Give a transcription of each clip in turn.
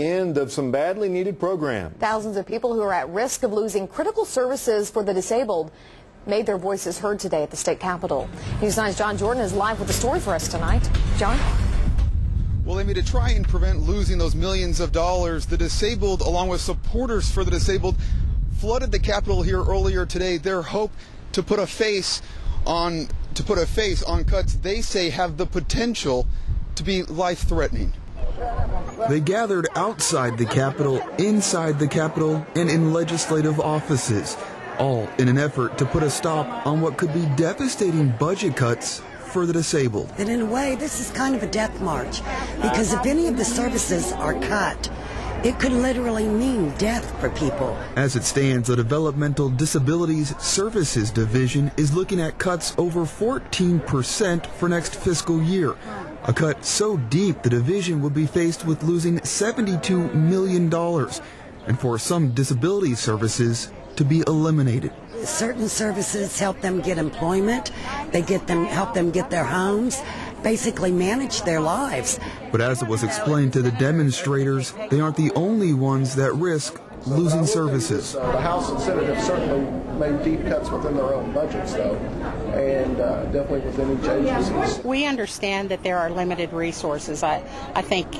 End of some badly needed programs. Thousands of people who are at risk of losing critical services for the disabled made their voices heard today at the state capitol. News 9's John Jordan is live with the story for us tonight. John? Well, Amy, to try and prevent losing those millions of dollars, the disabled, along with supporters for the disabled, flooded the Capitol here earlier today. Their hope to put a face on cuts they say have the potential to be life-threatening. They gathered outside the Capitol, inside the Capitol, and in legislative offices, all in an effort to put a stop on what could be devastating budget cuts for the disabled. And in a way, this is kind of a death march, because if any of the services are cut, it could literally mean death for people. As it stands, the Developmental Disabilities Services Division is looking at cuts over 14% for next fiscal year. A cut so deep the division would be faced with losing $72 million, and for some disability services to be eliminated. Certain services help them get employment, help them get their homes, basically manage their lives. But as it was explained to the demonstrators, they aren't the only ones that risk losing services. The House and Senate have certainly made deep cuts within their own budgets, though, and definitely with any changes. We understand that there are limited resources. I think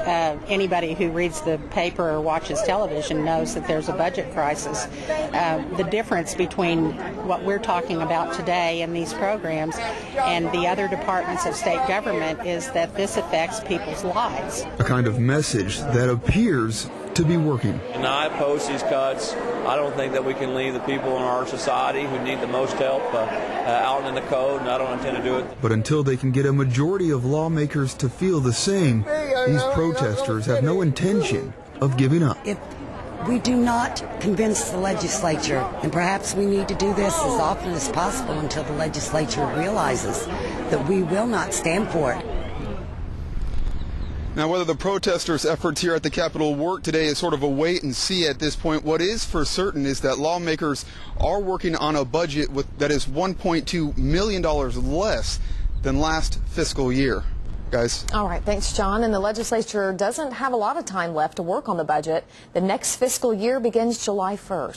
anybody who reads the paper or watches television knows that there's a budget crisis. The difference between what we're talking about today in these programs and the other departments of state government is that this affects people's lives. A kind of message that appears to be working. And I oppose these cuts. I don't think that we can leave the people in our society who need the most help out in the cold, and I don't intend to do it. But until they can get a majority of lawmakers to feel the same, these protesters have no intention of giving up. If we do not convince the legislature, and perhaps we need to do this as often as possible until the legislature realizes that we will not stand for it. Now, whether the protesters' efforts here at the Capitol work today is sort of a wait and see at this point. What is for certain is that lawmakers are working on a budget that is $1.2 million less than last fiscal year. Guys. All right, thanks, John. And the legislature doesn't have a lot of time left to work on the budget. The next fiscal year begins July 1st.